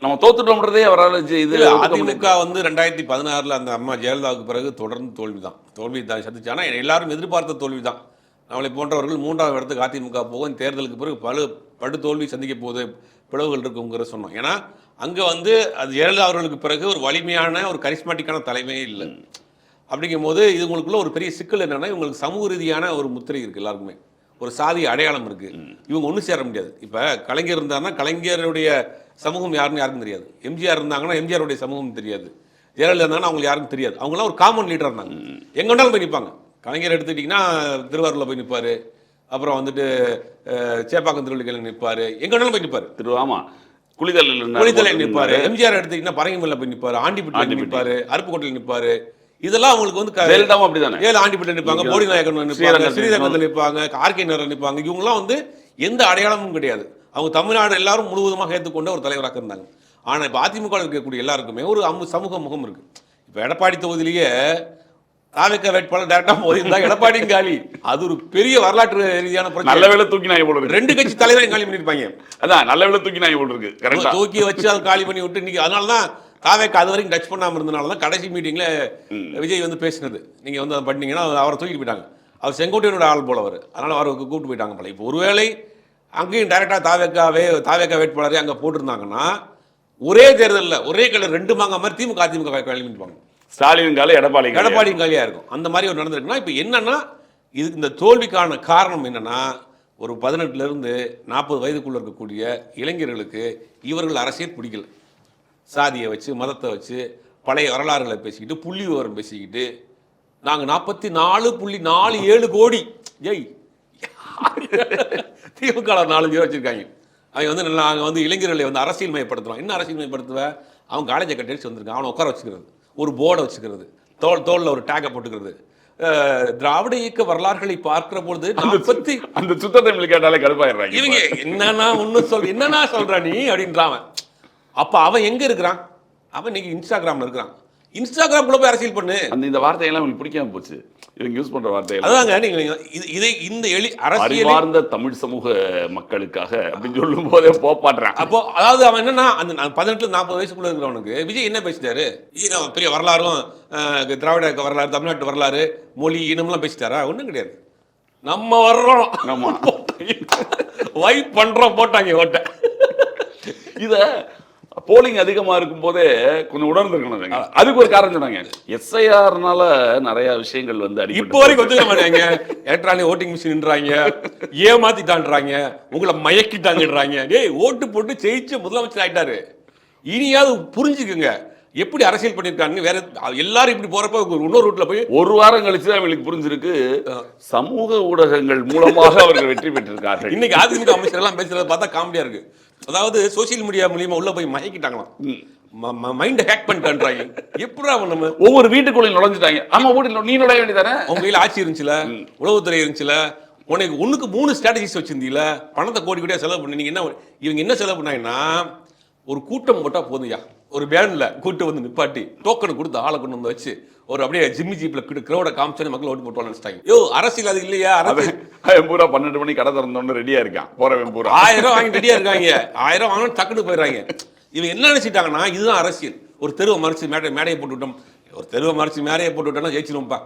நம்ம தோத்துட்டோம்ன்றதே அவரால் இது. அதிமுக வந்து 2016 அந்த அம்மா ஜெயலலிதாவுக்கு பிறகு தொடர்ந்து தோல்வி தான் சந்திச்சு. ஆனால் எல்லாரும் எதிர்பார்த்த தோல்வி தான். நம்மளை போன்றவர்கள் 3வது இடத்துக்கு அதிமுக போகும், தேர்தலுக்கு பிறகு படு தோல்வி சந்திக்க போது பிளவுகள் இருக்குங்கிற சொன்னோம். ஏன்னா அங்கே வந்து அது ஜெயலலிதா அவர்களுக்கு பிறகு ஒரு வலிமையான ஒரு கரிஸ்மாட்டிக்கான தலைமையே இல்லை. அப்படிங்கும் போது இது உங்களுக்குள்ள ஒரு பெரிய சிக்கல் என்னன்னா, இவங்களுக்கு சமூக ரீதியான ஒரு முத்திரை இருக்குது, எல்லாருக்குமே ஒரு சாதி அடையாளம் இருக்குது. இவங்க ஒன்றும் சேர முடியாது. இப்போ கலைஞர் இருந்தாருன்னா கலைஞருடைய சமூகம் யாருன்னு யாருக்கும் தெரியாது. எம்ஜிஆர் இருந்தாங்கன்னா எம்ஜிஆருடைய சமூகம் தெரியாது. ஜெயலலிதா இருந்தாங்கன்னா அவங்களுக்கு யாருக்கும் தெரியாது. அவங்களாம் ஒரு காமன் லீடர் இருந்தாங்க, எங்கே வேணாலும் போய் நிற்பாங்க. கலைஞர் எடுத்துக்கிட்டிங்கன்னா திருவாரூரில் போய் நிற்பார், அப்புறம் வந்துட்டு சேப்பாக்கம் திருவள்ளிக்கல் நிற்பாரு, எங்க வேணாலும் போய் நிற்பாரு. ஆமா குளித்தலையில் நிற்பாரு. எம்ஜிஆர் எடுத்தீங்கன்னா பரங்கிமல்ல போய் நிற்பாரு, ஆண்டிப்பட்டியில் நிற்பாரு, அருப்புக்கோட்டையில் நிற்பாரு. இதெல்லாம் அவங்களுக்கு வந்து ஜெயலலிதாவும் அப்படிதானே. ஆண்டிப்பட்டியில் நிற்பாங்க, போடி நாயக்கன் நிற்பாங்க, ஸ்ரீரங்கத்தில் நிற்பாங்க, ஆர்கே நகர் நிற்பாங்க. இவங்கெல்லாம் வந்து எந்த அடையாளமும் கிடையாது. அவங்க தமிழ்நாடு எல்லாரும் முழுவதுமாக ஏற்றுக்கொண்ட ஒரு தலைவராக இருந்தாங்க. ஆனால் இப்போ அதிமுக இருக்கக்கூடிய எல்லாருக்குமே ஒரு சமூக முகம் இருக்கு. இப்போ எடப்பாடி தொகுதியிலேயே தாவேக்கா வேட்பாளர் டேரக்டா போயிருந்தா எடப்பாடியும் காலி. அது ஒரு பெரிய வரலாற்று ரீதியான பிரச்சனை. நல்ல வேளை தூக்கி நாய் போல இருக்கு. 2 கட்சி தலைவரையும் காலி பண்ணிருப்பாங்க. அதான் நல்ல வேளை தூக்கி நாய் போல இருக்கு. கரெக்டா தூக்கி வச்சு அதை காலி பண்ணி விட்டு இன்னைக்கு அதனால தான் தாவேக்கா அது வரைக்கும் டச் பண்ணாமல் இருந்தனால தான் கடைசி மீட்டிங்ல விஜய் வந்து பேசினது. நீங்க வந்து அதை பண்ணீங்கன்னா அவரை தூக்கிட்டு போயிட்டாங்க. அவர் செங்கோட்டையனோட ஆள் போல அவர், அதனால அவருக்கு கூப்பிட்டு போயிட்டாங்க போல. இப்போ ஒருவேளை அங்கேயும் டைரக்டா தாவேக்கா வேட்பாளரே அங்கே போட்டிருந்தாங்கன்னா ஒரே தேர்தலில் ஒரே கலர் 2 மாங்க மாதிரி திமுக அதிமுக காலி பண்ணிப்பாங்க. ஸ்டாலின் காலி, எடப்பாடியும் காலியா இருக்கும். அந்த மாதிரி ஒரு நடந்திருக்குன்னா இப்போ என்னன்னா இது இந்த தோல்விக்கான காரணம் என்னன்னா ஒரு 18 இருந்து 40 வயதுக்குள்ள இருக்கக்கூடிய இளைஞர்களுக்கு இவர்கள் அரசியல் பிடிக்கல. சாதியை வச்சு மதத்தை வச்சு பழைய வரலாறுகளை பேசிக்கிட்டு புள்ளி விவரம் பேசிக்கிட்டு நாங்கள் 44.47 கோடி திமுக 4 பேர் வச்சிருக்காங்க. அவங்க வந்து நாங்கள் வந்து இளைஞர்களை வந்து அரசியல் மயப்படுத்துகிறோம். என்ன அரசியல் மயப்படுத்துவேன்? அவன் காலேஜை கட்டி வந்திருக்கான், அவனை உட்கார வச்சுக்கிறது, ஒரு போர்டை வச்சுக்கிறது, தோளில் ஒரு டேக்கை போட்டுக்கிறது. திராவிட இயக்க வரலாறுகளை பார்க்கிற பொழுது அந்த சுத்தத்தை கேட்டாலே கடுப்பாயிடுறாங்க. இவங்க என்னன்னா சொல்ற நீ அப்படின்றான். அப்ப அவன் எங்க இருக்கிறான்? அவன் இன்னைக்கு இன்ஸ்டாகிராம்ல இருக்கிறான். இன்ஸ்டாகிராம்குள்ள போய் அரசியல் பண்ணு. இந்த வார்த்தையெல்லாம் உங்களுக்கு பிடிக்காம போச்சு, இவங்க யூஸ் பண்ற வார்த்தை. அதாங்க நீங்க இதை இந்த அறிவார்ந்த தமிழ் சமூக மக்களுக்காக அப்படின்னு சொல்லும் போதே போப்பாடுறான். அப்போ அதாவது அவன் என்னன்னா அந்த 18 40 வயசுக்குள்ள இருக்கிறவனுக்கு விஜய் என்ன பேசிட்டாரு? பெரிய வரலாறும் திராவிட வரலாறு, தமிழ்நாட்டு வரலாறு, மொழி, இனம்லாம் பேசிட்டாரா? ஒன்றும் கிடையாது. நம்ம வர்றோம், நம்ம வைப் பண்றோம், போட்டாங்க ஓட்ட. இத போலிங் அதிகமா இருக்கும் போதே கொஞ்சம் உணர்ந்துருக்கணும். அதுக்கு ஒரு காரணம் சொன்னாங்க, எஸ்ஐஆர்னால நிறைய விஷயங்கள் வந்து இப்போ வரைக்கும் ஒத்துக்க மாட்டாங்க. எலக்ட்ரானிக் ஓட்டிங் மிஷின்ன்றாங்க, ஏமாத்திட்டான்றாங்க, உங்களை மயக்கிட்டாங்கன்றாங்க. டேய் ஓட்டு போட்டு ஜெயிச்சு முதலமைச்சர் ஆயிட்டாரு, இனியாவது புரிஞ்சுக்குங்க எப்படி அரசியல் பண்ணிருக்காங்க. வேற எல்லாரும் இப்படி போறப்ப இன்னொரு ரூட்ல போய் ஒரு வாரம் கழிச்சு தான் அவங்களுக்கு புரிஞ்சிருக்கு சமூக ஊடகங்கள் மூலமாக அவர்கள் வெற்றி பெற்றிருக்கார்கள். இன்னைக்கு அதிமுக அமைச்சர் எல்லாம் பேசுறத பார்த்தா காமெடியா இருக்கு. அதாவது சோசியல் மீடியா மூலியமா உள்ள போய் மயக்கிட்டாங்களாம், மைண்ட் ஹேக் பண்ணிட்டான்றாங்க. எப்படா நம்ம ஒவ்வொரு வீட்டுக்குள்ள நுழைஞ்சிட்டாங்க. ஆமா வீட்டுல நீ நுழைய வேண்டியதானே. உங்க கையில ஆட்சி இருந்துச்சுல, உளவுத்துறை இருந்துச்சுல, உனக்கு 1க்கு 3 ஸ்ட்ராட்டஜிஸ் வச்சிருந்தீல, பணத்தை கோடி கோடியா செலவு பண்ணி என்ன இவங்க என்ன செலவு பண்ணாங்கன்னா ஒரு கூட்டம் போட்டா போதுயா, ஒரு பேன்ல கூட்டம் வந்து நிப்பாட்டி டோக்கன் கொடுத்து ஆளை கொண்டு வந்து வச்சு ஒரு அப்படியே ஜிம்மி ஜீப்ல கிரௌட காமிச்சு மக்கள் ஓட்டு போட்டு நினைச்சிட்டாங்க. யோ அரசியல் அது இல்லையா? பூரா 12 மணி கடை திறந்தோன்னு ரெடியா இருக்கான், போறவன் பூரா 1000 வாங்கி ரெடியா இருக்காங்க. 1000 வாங்கணும் டக்குன்னு போயிடுறாங்க. இவங்க என்ன நினைச்சிட்டாங்கன்னா இதுதான் அரசியல். ஒரு தெருவை மறைச்சு மேடையை போட்டு விட்டோம், ஒரு தெருவை மறைச்சு மேடையை போட்டு விட்டோம்னா ஜெயிச்சிருவோம்ப்பா.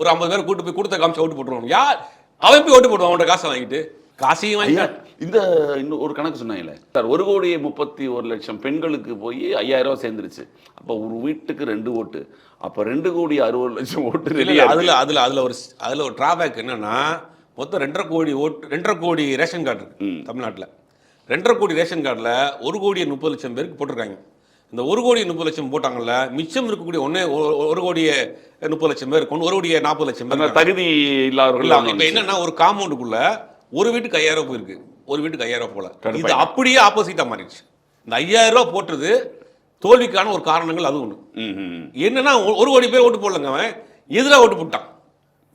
ஒரு 50 பேர் கூட்டு போய் கொடுத்த காமிச்சு ஓட்டு போட்டுருவோம். யார் அவன் போய் ஓட்டு போடுவான்? அவன்கிட்ட காசை வாங்கிட்டு காசையும் வாங்கி. இந்த இன்னும் ஒரு கணக்கு சொன்னாங்கல்ல சார், 1,31,00,000 பெண்களுக்கு போய் 5000 சேர்ந்துருச்சு. அப்போ ஒரு வீட்டுக்கு 2 ஓட்டு, அப்போ 2,60,00,000 ஓட்டு. அதுல ஒரு டிராபேக் என்னன்னா மொத்தம் 2.5 கோடி ஓட்டு, 2.5 கோடி ரேஷன் கார்டு இருக்கு தமிழ்நாட்டில். 2.5 கோடி ரேஷன் கார்டில் 1,30,00,000 பேருக்கு போட்டிருக்காங்க. இந்த 1,30,00,000 போட்டாங்கல்ல, மிச்சம் இருக்கக்கூடிய 1,30,00,000 பேருக்கு 1,40,00,000 பேர் தகுதி இல்லாதவர்கள். இப்போ என்னன்னா ஒரு காம்பவுண்டுக்குள்ள ஒரு வீட்டுக்கு 5,000 போயிருக்கு, ஒரு வீட்டுக்கு 5,000 போல. இது அப்படியே ஆப்போசிட்டா மாறிடுச்சு. இந்த 5,000 போட்டுறது தோல்விக்கான ஒரு காரணங்கள் அது ஒண்ணு. என்னன்னா 1 கோடி பேர் ஓட்டு போடலங்க, அவன் எதிராக ஓட்டு போட்டான்.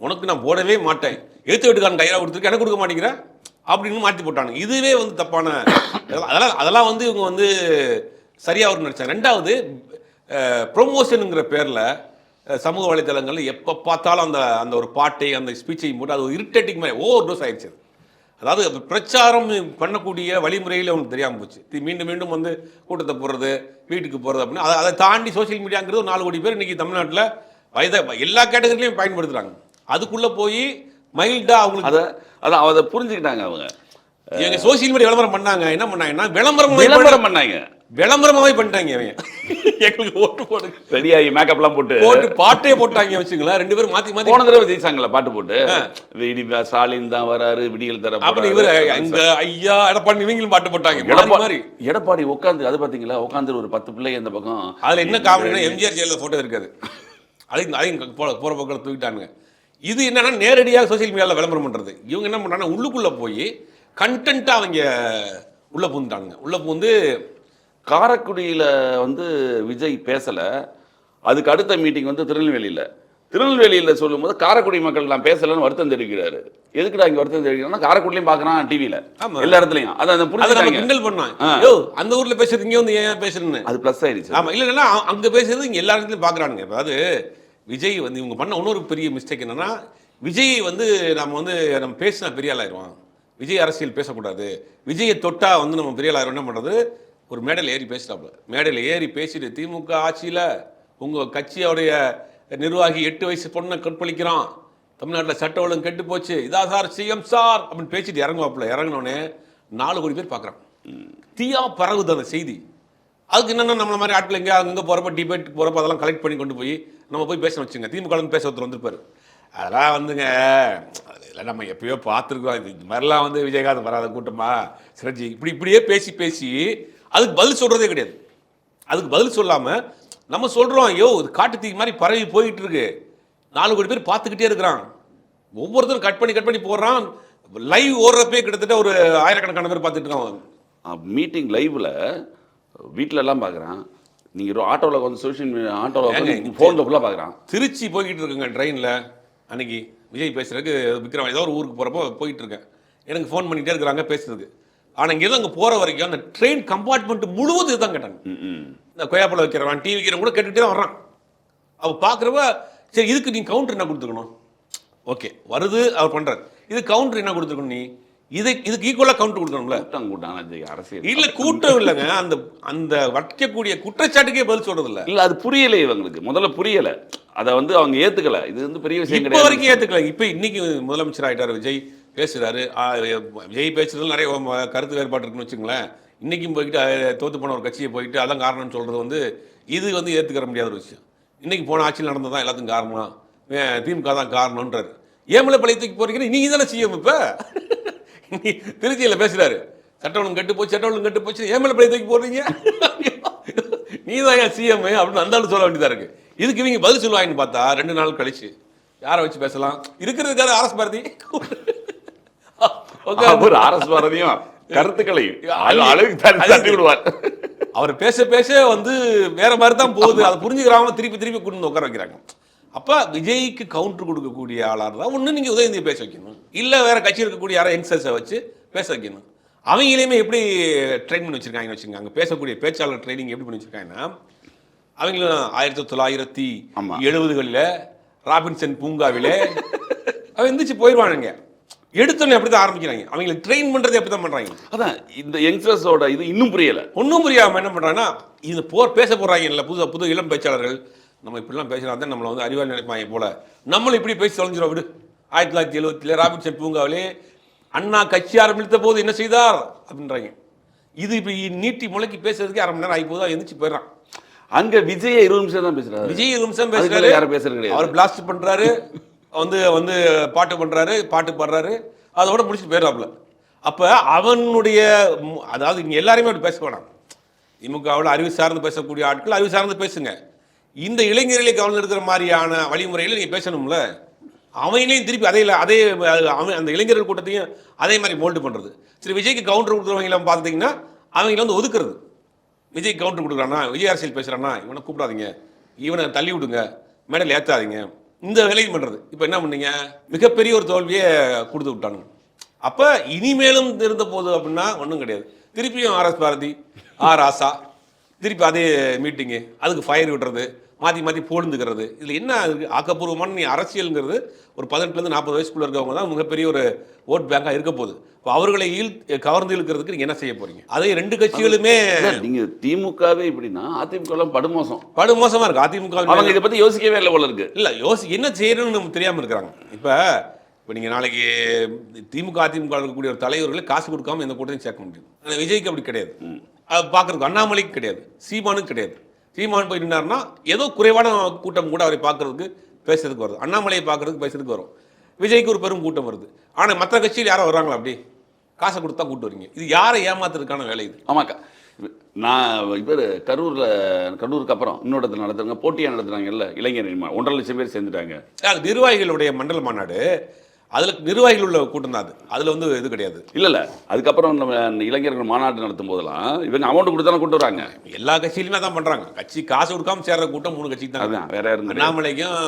உனக்கு நான் போடவே மாட்டேன், எடுத்து வீட்டுக்கான 5,000 கொடுத்துருக்கு, எனக்கு கொடுக்க மாட்டேங்கிறேன் அப்படின்னு மாற்றி போட்டாங்க. இதுவே வந்து தப்பான அதெல்லாம் வந்து இவங்க வந்து சரியா ஒரு நினைச்சாங்க. 2வது ப்ரொமோஷனுங்கிற பேர்ல சமூக வலைதளங்கள்ல எப்போ பார்த்தாலும் அந்த அந்த ஒரு பாட்டை அந்த ஸ்பீச்சையும் போட்டு அது ஒரு இரிட்டேட்டிங் மாதிரி ஓவர் டோஸ் ஆயிடுச்சு. அதாவது பிரச்சாரம் பண்ணக்கூடிய வழிமுறையில் அவனுக்கு தெரியாமல் போச்சு. மீண்டும் மீண்டும் வந்து கூட்டத்தை போடுறது, வீட்டுக்கு போகிறது அப்படின்னு அதை தாண்டி சோசியல் மீடியாங்கிறது ஒரு 4 கோடி பேர் இன்னைக்கு தமிழ்நாட்டில் எல்லா கேட்டகரிலையும் பயன்படுத்துகிறாங்க. அதுக்குள்ளே போய் மைல்டா அவங்களுக்கு அதை புரிஞ்சுக்கிட்டாங்க. அவங்க சோசியல் மீடியா விளம்பரம் பண்ணாங்க. என்ன பண்ணாங்கன்னா விளம்பரம் பண்ணாங்க, விளம்பரமாவே பண்ணிட்டாங்க. எங்களுக்கு ஓட்டு போடு ரெடியாகி மேக்கப்லாம் போட்டு பாட்டே போட்டாங்க வச்சுங்களா. 2 பேரும் மாத்தி மாத்தி போன தடவை ஜெயிச்சாங்களா பாட்டு போட்டு, ஸ்டாலின் தான் வராரு விடியல் தர அப்படி இவர் அங்க ஐயா எடப்பாடி இவங்களும் பாட்டு போட்டாங்க. எடப்பாடி உட்காந்து அது பாத்தீங்களா, உட்காந்து ஒரு 10 பிள்ளைங்க இந்த பக்கம். அதுல என்ன காமெடினா எம்ஜிஆர் ஜெயலலிதா போட்டோ இருக்காது, அதையும் போற பக்கம் தூக்கிட்டானுங்க. இது என்னன்னா நேரடியாக சோசியல் மீடியாவில் விளம்பரம் பண்ணுறது. இவங்க என்ன பண்ணுறாங்கன்னா உள்ளுக்குள்ளே போய் கண்டென்ட்டாக அவங்க உள்ளே பூந்துட்டானுங்க. உள்ளே பூந்து காரைக்குடியில் வந்து விஜய் பேசலை, அதுக்கு அடுத்த மீட்டிங் வந்து திருநெல்வேலியில் சொல்லும்போது காரைக்குடி மக்கள் நான் பேசலைன்னு வருத்தம் தெரிவிக்கிறாரு. எதுக்குடா இங்கே வருத்தம் தெரிவிக்கிறாங்கன்னா காரைக்குடிலையும் பார்க்குறான் டிவியில் எல்லா இடத்துலையும். அதை நம்ம கிண்டல் பண்ணோம். ஐயோ அந்த ஊரில் பேசுறது இங்கே வந்து ஏன் பேசுறேன்னு அது ப்ளஸ் ஆயிடுச்சு. ஆமாம், இல்லைன்னா அங்கே பேசுறது இங்கே எல்லா இடத்துலையும் பார்க்குறானுங்க. அதாவது விஜய் வந்து இவங்க பண்ண இன்னொரு பெரிய மிஸ்டேக் என்னன்னா, விஜய் வந்து நம்ம பேசினா பெரிய ஆளாயிருவான், விஜய் அரசியல் பேசக்கூடாது, விஜயை தொட்டா வந்து நம்ம பெரிய ஆளாயிரம். என்ன பண்ணுறது, ஒரு மேடையில் ஏறி பேசிட்டாப்புல. மேடையில் ஏறி பேசிட்டு திமுக ஆட்சியில் உங்கள் கட்சியோடைய நிர்வாகி 8 வயசு பொண்ணை கற்பழிக்கிறான், தமிழ்நாட்டில் சட்ட ஒழுங்கு கெட்டு போச்சு, இதா சார் சிஎம் சார் அப்படின்னு பேசிட்டு இறங்குவாப்புல. இறங்கினோடனே 4 கோடி பேர் பார்க்குறான். தீயா பரவுது அந்த செய்தி. அதுக்கு என்னென்னா நம்மள மாதிரி ஆட்கள் எங்கே அங்கே போகிறப்ப டிபேட் போகிறப்ப அதெல்லாம் கலெக்ட் பண்ணி கொண்டு போய் நம்ம போய் பேச வச்சுங்க. திமுக பேச ஒருத்தர் வந்திருப்பார். அதெல்லாம் வந்துங்க அதில் நம்ம எப்பயோ பார்த்துருக்கோம். இது மாதிரிலாம் வந்து விஜயகாந்த் வராத கூட்டமா சிரஞ்சி இப்படியே பேசி அதுக்கு பதில் சொல்கிறதே கிடையாது. அதுக்கு பதில் சொல்லாமல் நம்ம சொல்கிறோம், ஐயோ இது காட்டு தீ மாதிரி பரவி போயிட்டு இருக்கு, 4 கோடி பேர் பார்த்துக்கிட்டே இருக்கிறான், ஒவ்வொருத்தரும் கட் பண்ணி போடுறான். லைவ் ஓடுறப்பே கிட்டத்தட்ட ஒரு 1000கணக்கான பேர் பார்த்துட்டு இருக்கான். மீட்டிங் லைவில் வீட்டில எல்லாம் பார்க்குறான். நீங்கள் ஆட்டோவில் வந்து சோஷியல் மீடியா ஆட்டோவில் ஃபோனில் ஃபுல்லாக பார்க்குறான். திருச்சி போய்கிட்டு இருக்குங்க ட்ரெயினில். அன்னைக்கு விஜய் பேசுறதுக்கு விக்ரம் ஏதோ ஒரு ஊருக்கு போகிறப்போ போயிட்டு இருக்கேன். எனக்கு ஃபோன் பண்ணிகிட்டே இருக்கிறாங்க பேசுறதுக்கு. ஆனால் இங்கே அங்கே போகிற வரைக்கும் அந்த ட்ரெயின் கம்பார்ட்மெண்ட் முழுவதும் இதுதான் கேட்டாங்க. இந்த கொய்யாப்பழம் வைக்கிறவன் டீ வைக்கிறவன் கூட கேட்டுகிட்டே தான் வர்றான். அவள் பார்க்குறப்ப சரி இதுக்கு நீ கவுண்டர் என்ன கொடுத்துக்கணும், ஓகே வருது அவர் பண்ணுறாரு, இது கவுண்டர் என்ன கொடுத்துருக்கணும், நீ இதுக்கு ஈக்குவலாக கவுண்டர் கொடுக்கணும்ல. அரசியல் இல்லை கூட்டம் இல்லைங்க, அந்த அந்த வைக்கக்கூடிய குற்றச்சாட்டுக்கே பதில் சொல்றது இல்லை. அது புரியலை இவங்களுக்கு, முதல்ல புரியலை, அதை வந்து அவங்க ஏற்றுக்கல. இது வந்து பெரிய விஷயம் இப்போ வரைக்கும் ஏற்றுக்கல. இப்போ இன்னைக்கு முதலமைச்சர் ஆகிட்டார் விஜய், பேசுகிறாரு. விஜய் பேசுறதுல நிறைய கருத்து வேறுபாடு இருக்குன்னு வச்சுங்களேன். இன்றைக்கும் போய்கிட்டு தோற்று போன ஒரு கட்சியை போயிட்டு அதான் காரணம்னு சொல்கிறது வந்து இது வந்து ஏற்றுக்கிற முடியாத ஒரு விஷயம். இன்றைக்கி போன ஆட்சியில் நடந்தது தான் எல்லாத்துக்கும் காரணம், திமுக தான் காரணம்ன்றாரு. ஏமலை பழையத்துக்கு போகிறீங்கன்னா நீங்கள் தானே சிஎம். இப்போ திருச்சியில் பேசுகிறாரு, சட்ட ஒழுங்கு கெட்டு போச்சு ஏமலை பழையத்துக்கு போடுறீங்க, நீ தான் ஏன் சிஎம் அப்படின்னு அந்த சொல்ல வேண்டியதாக இருக்குது. இதுக்கு இவங்க பதில் சொல்லுவாங்கன்னு பார்த்தா 2 நாள் கழிச்சு யாரை வச்சு பேசலாம், இருக்கிறதுக்காக அரசு பாரதி அரசு பாரதியும் கருத்துக்களை தட்டி விடுவார். அவர் பேச வந்து வேற மாதிரி தான் போகுது, அதை புரிஞ்சுக்கிறாங்க, திருப்பி கொண்டு உட்கார வைக்கிறாங்க. அப்போ விஜய்க்கு கவுண்டர் கொடுக்கக்கூடிய ஆளாக தான் ஒன்று நீங்கள் உதயநிதியை பேச வைக்கணும், இல்லை வேற கட்சி இருக்கக்கூடிய யாரை யங்ஸ்டர்ஸை வச்சு பேச வைக்கணும். அவங்களையுமே எப்படி ட்ரெயின் பண்ணி வச்சிருக்காங்கன்னு வச்சுக்கோங்க. அங்கே பேசக்கூடிய பேச்சாளர் ட்ரைனிங் எப்படி பண்ணி வச்சிருக்காங்கன்னா, அவங்களும் 1970களில் ராபின்சன் பூங்காவிலே அவன் எந்திரிச்சு போயிடுவானுங்க. எடுத்தோன்னே அப்படி தான் ஆரம்பிக்கிறாங்க. அவங்களுக்கு ட்ரெயின் பண்ணுறது எப்படி தான் பண்ணுறாங்க. அதான் இந்த யங்ஸ்டர்ஸோட இது இன்னும் புரியலை. ஒன்றும் புரியாமல் என்ன பண்ணுறாங்கன்னா, இது பேச போடுறாங்க இல்லை புது இளம் பேச்சாளர்கள், நம்ம இப்படிலாம் பேசுகிறா தான் நம்மளை வந்து அறிவாளி நினைப்பாங்க போல, நம்மளும் இப்படி பேசி தொலைஞ்சிடும் விடு. 1970 ராபின்சன் பூங்காவிலே அண்ணா கட்சி ஆரம்பித்த போது என்ன செய்தார் அப்படின்றாங்க. இது இப்போ நீட்டி முளைக்கி பேசுறதுக்கு 1/2 மணி நேரம் ஆகி போதும், எந்திரிச்சு போயிடறான். அங்க விஜய் 20 நிமிஷம் தான் பேசுறாரு. விஜய் 20 நிமிஷம் பேசுறாரு, யாரும் பேசுறது கிடையாது. அவர் பிளாஸ்ட் பண்றாரு, வந்து பாட்டு பண்றாரு, பாட்டு பாடுறாரு, அதோட முடிச்சுட்டு போயிடறாப்புல. அப்ப அவனுடைய அதாவது இங்க எல்லாருமே அப்படி பேச வேணாம். திமுகவில் அறிவு சார்ந்து பேசக்கூடிய ஆட்கள் அறிவு சார்ந்து பேசுங்க. இந்த இளைஞர்களை கவனம் எடுக்கிற மாதிரியான வழிமுறையில் நீங்க பேசணும்ல. அவங்களையும் திருப்பி அதே அந்த இளைஞர்கள் கூட்டத்தையும் அதே மாதிரி மோல்டு பண்றது. சரி, விஜய்க்கு கவுண்டர் கொடுக்குறவங்க பார்த்தீங்கன்னா அவங்கள வந்து ஒதுக்குறது. விஜய் கவுண்டர் கொடுக்குறானா, விஜய் அரசியல் பேசுகிறானா, இவனை கூப்பிடாதீங்க, இவனை தள்ளி விடுங்க, மேடையில் ஏற்றாதீங்க, இந்த வேலையும் பண்ணுறது. இப்போ என்ன பண்ணீங்க, மிகப்பெரிய ஒரு தோல்வியை கொடுத்து விட்டானுங்க. அப்போ இனிமேலும் இருந்த போது அப்படின்னா ஒன்றும் கிடையாது. திருப்பியும் RS பாரதி, ராசா, திருப்பி அதே மீட்டிங்கு, அதுக்கு ஃபயர் விடுறது, மாற்றி போழுந்துக்கிறது. இதில் என்ன ஆக்கப்பூர்வமான நீ அரசியலுங்கிறது ஒரு 18லேருந்து 40 வயசுக்குள்ளே இருக்கவங்க தான் மிகப்பெரிய ஒரு ஓட் பேங்காக இருக்க போகுது. இப்போ அவர்களை கவர்ந்து இழுக்கிறதுக்கு நீங்கள் என்ன செய்ய போறீங்க? அதே 2 கட்சிகளுமே நீங்கள் திமுகவே இப்படின்னா அதிமுக படுமோசமாக இருக்குது. அதிமுக அவங்க இதை பற்றி யோசிக்கவே இல்லை போல இருக்கு. இல்லை என்ன செய்யணும்னு நம்ம தெரியாமல் இருக்கிறாங்க. இப்போ நீங்கள் நாளைக்கு திமுக அதிமுக இருக்கக்கூடிய ஒரு தலைவர்களை காசு கொடுக்காம எந்த கூட்டத்தையும் சேர்க்க முடியும். ஆனால் விஜய்க்கு அப்படி கிடையாது. அது பார்க்குறதுக்கு அண்ணாமலைக்கு கிடையாது, சீமானுக்கு கிடையாது. சீமான் போய் நின்னார்னா ஏதோ குறைவான கூட்டம் கூட அவரை பார்க்கறதுக்கு பேசுறதுக்கு வருது, அண்ணாமலையை பார்க்கறதுக்கு பேசுறதுக்கு வரும். விஜய்க்கு ஒரு பெரும் கூட்டம் வருது. ஆனால் மற்ற கட்சியில் யாரும் வர்றாங்களா? அப்படி காசை கொடுத்தா கூட்டு வரீங்க. இது யாரை ஏமாத்துறதுக்கான வேலை இது? ஆமாக்கா, நான் இவர் கரூருக்கு அப்புறம் இன்னொரு நடத்துறாங்க, போட்டியாக நடத்துறாங்கல்ல இளைஞர் 1.5 லட்சம் பேர் சேர்ந்துட்டாங்க. நிர்வாகிகளுடைய மண்டல மாநாடு, அதில் நிர்வாகிகள் உள்ள கூட்டம் தான் அது. அதில் வந்து இது கிடையாது. இல்லை அதுக்கப்புறம் நம்ம இளைஞர்கள் மாநாடு நடத்தும் போதெல்லாம் இவங்க அமௌண்ட் கொடுத்தாலும் கூட்டு வராங்க. எல்லா கட்சியிலுமே தான் பண்ணுறாங்க. கட்சி காசு கொடுக்காம சேர்ற கூட்டம் 3 கட்சிக்கு தான். அதுதான் வேற யாரும் கிடையாது. அண்ணாமலைக்கும்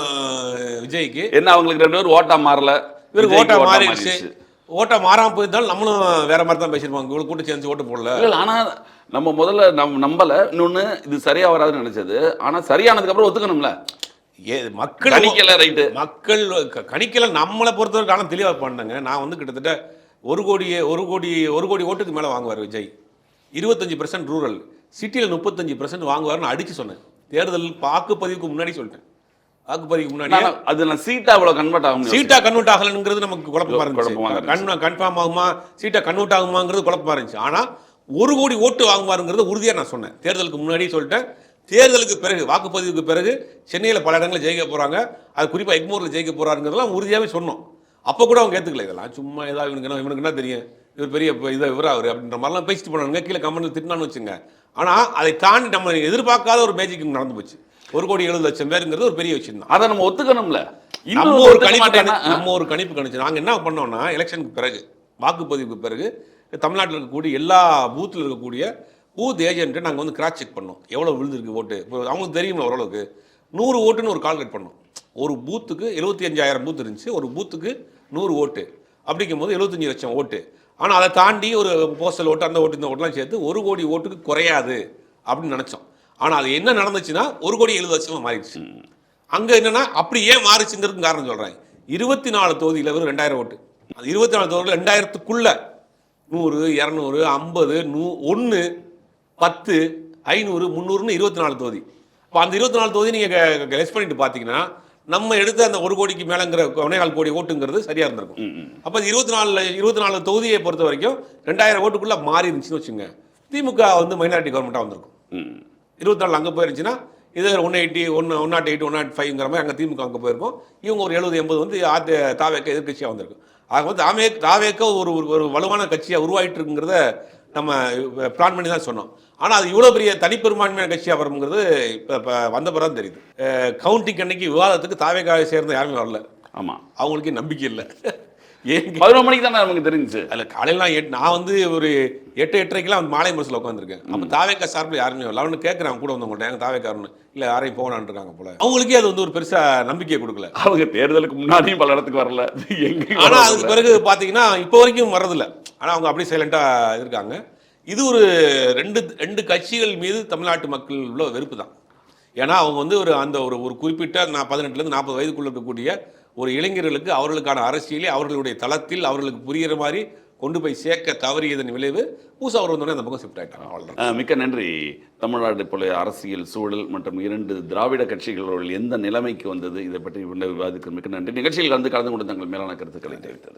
விஜய்க்கு என்ன அவங்களுக்கு 2 பேர் ஓட்டா மாறல, இவருக்கு ஓட்டா மாறிடுச்சு. ஓட்டா மாறாமல் போயிருந்தாலும் நம்மளும் வேற மாதிரி தான் பேசியிருப்பாங்க. இவ்வளோ கூட்டம் சேர்ந்து ஓட்டு போடல. இல்லை ஆனால் நம்ம முதல்ல நம்பலை. இன்னொன்று இது சரியாக வராதுன்னு நினச்சது. ஆனால் சரியானதுக்கப்புறம் ஒத்துக்கணும்ல. மக்கள் கணிக்கல, ரைட்டு, மக்கள் கணிக்கல. நம்மளை பொறுத்தவரைக்கும் ஆனால் தெளிவாக பண்ணாங்க. நான் வந்து கிட்டத்தட்ட 1 கோடி ஓட்டுக்கு மேலே வாங்குவார் விஜய். 25% ரூரல், சிட்டியில் 35% வாங்குவார்னு அடிச்சு சொன்னேன். தேர்தல் வாக்குப்பதிவுக்கு முன்னாடி சொல்லிட்டேன். வாக்குப்பதிவுக்கு முன்னாடி அது நான் சீட்டா அவ்வளோ கன்வெர்ட் ஆகும், சீட்டா கன்வெர்ட் ஆகலங்கிறது நமக்கு குழப்பமா இருந்துச்சு. கன்ஃபார்ம் ஆகுமா, சீட்டா கன்வெர்ட் ஆகுமாங்கிறது குழப்பமா இருந்துச்சு. ஆனால் 1 கோடி ஓட்டு வாங்குவாருங்கிறது உறுதியாக நான் சொன்னேன். தேர்தலுக்கு முன்னாடி சொல்லிட்டேன். தேர்தலுக்கு பிறகு, வாக்குப்பதிவுக்கு பிறகு சென்னையில் பல இடங்களில் ஜெயிக்க போகிறாங்க, அது குறிப்பாக எக்மோரில் ஜெயிக்க போகிறாருங்கிறதெல்லாம் உறுதியாகவே சொன்னோம். அப்போ கூட அவங்க ஏற்றுக்கல. இதெல்லாம் சும்மா ஏதாவது இவனுக்கு என்ன தெரியும், இவர் பெரிய இதை அவர் அப்படின்ற மாதிரிலாம் பேசிட்டு போனாங்க. கீழே கமெண்ட்ல திட்டினான்னு வச்சுங்க. ஆனால் அதை தாண்டி நம்ம எதிர்பார்க்காத ஒரு மேஜிக் நடந்து போச்சு. 1,70,00,000 பேருங்கிறது ஒரு பெரிய விஷயம் தான். அதை நம்ம ஒத்துக்கணும்ல. நம்ம ஒரு கணிப்பு கணிச்சு நாங்கள் என்ன பண்ணோம்னா, எலெக்ஷனுக்கு பிறகு, வாக்குப்பதிவுக்கு பிறகு தமிழ்நாட்டில் இருக்கக்கூடிய எல்லா பூத்தில் இருக்கக்கூடிய பூத் ஏஜென்ட்டு நாங்கள் வந்து கிராஸ் செக் பண்ணோம். எவ்வளோ விழுந்திருக்கு ஓட்டு. இப்போ அவங்களுக்கு தெரியுமா ஓரளவுக்கு 100 ஓட்டுன்னு ஒரு கால்குலேட் பண்ணோம். ஒரு பூத்துக்கு 75,000 பூத் இருந்துச்சு. ஒரு பூத்துக்கு 100 ஓட்டு. அப்படிங்கும் போது 75 லட்சம் ஓட்டு. ஆனால் அதை தாண்டி ஒரு போஸ்டல் ஓட்டு, அந்த ஓட்டு, இந்த ஓட்டுலாம் சேர்த்து 1 கோடி ஓட்டுக்கு குறையாது அப்படின்னு நினச்சோம். ஆனால் அது என்ன நடந்துச்சுன்னா 1,70,00,000 மாறிடுச்சு. அங்கே என்னன்னா அப்படி ஏன் மாறிச்சுங்கிறதுக்கு காரணம் சொல்கிறேன். 24 தொகுதியில் வெறும் 2000 ஓட்டு. அது 24 தொகுதியில் 2000க்குள்ள 100, 200, 50, 1, 10, 500, 300ன்னு 24 தொகுதி. இப்போ அந்த 24 தொகுதி நீங்கள் லெஸ் பண்ணிட்டு பார்த்தீங்கன்னா, நம்ம எடுத்த அந்த 1 கோடிக்கு மேலேங்கிற 1.25 கோடி ஓட்டுங்கிறது சரியாக இருந்திருக்கும். அப்போ 24 தொகுதியை பொறுத்த வரைக்கும் 2000 ஓட்டுக்குள்ளே மாறி இருந்துச்சுன்னு வச்சுங்க. திமுக வந்து மைனாரிட்டி கவர்மெண்ட்டாக வந்திருக்கும். 24 அங்கே போயிருந்துச்சுன்னா இது 180, 108, 105ங்கிற மாதிரி அங்கே திமுக அங்கே போயிருக்கும். இவங்க ஒரு 70, 80 வந்து தாவேக்க எதிர்கட்சியாக வந்திருக்கும். ஆக வந்து தாவேக்க ஒரு வலுவான கட்சியாக உருவாகிட்டு இருக்குங்கிறத நம்ம பிளான் பண்ணி தான் சொன்னோம். ஆனால் அது இவ்வளோ பெரிய தனிப்பெரும்பான்மையான கட்சியாக வருங்கிறது இப்போ வந்த பிறகு தான் தெரியுது. கவுண்டிங் அன்னைக்கு விவாதத்துக்கு தாவேக்காவை சேர்ந்த யாருமே வரல. ஆமாம், அவங்களுக்கு நம்பிக்கை இல்லை. 11 மணிக்கு தானே நமக்கு தெரிஞ்சிச்சு. அதில் காலையிலாம் நான் வந்து ஒரு 8, 8:30க்கெல்லாம் மாலை முரசில் உட்காந்துருக்கேன். அப்போ தாவேக்கா சார்பில் யாருமே வரல. அவனு கேட்குறாங்க கூட வந்தவங்கள்ட்ட, எங்கள் தாவேக்காரன்னு இல்லை யாரையும் போகலான்னு இருக்காங்க போல. அவங்களுக்கே அது வந்து ஒரு பெருசாக நம்பிக்கையை கொடுக்கல. அவங்க தேர்தலுக்கு முன்னாடியும் பல இடத்துக்கு வரல. ஆனால் அதுக்கு பிறகு பார்த்தீங்கன்னா இப்போ வரைக்கும் வர்றதில்ல. ஆனால் அவங்க அப்படியே சைலண்டாக இருக்காங்க. இது ஒரு ரெண்டு கட்சிகள் மீது தமிழ்நாட்டு மக்கள் உள்ள வெறுப்பு தான். ஏன்னா அவங்க வந்து ஒரு குறிப்பிட்ட 18லேருந்து 40 வயதுக்குள்ள இருக்கக்கூடிய ஒரு இளைஞர்களுக்கு அவர்களுக்கான அரசியலை அவர்களுடைய தளத்தில் அவர்களுக்கு புரிகிற மாதிரி கொண்டு போய் சேர்க்க தவறியதன் விளைவு பூசா அவர் வந்தோடனே அந்த பக்கம் ஷிஃப்ட் ஆகிட்டாங்க. அவ்வளோதான். மிக்க நன்றி. தமிழ்நாடு போல அரசியல் சூழல் மற்றும் 2 திராவிட கட்சிகளோடு எந்த நிலைமைக்கு வந்தது, இதை பற்றி விவாதிக்க மிக்க நன்றி. நிகழ்ச்சியில் கலந்து கொண்டு தங்கள் மேலான கருத்துக்களை தெரிவித்தது.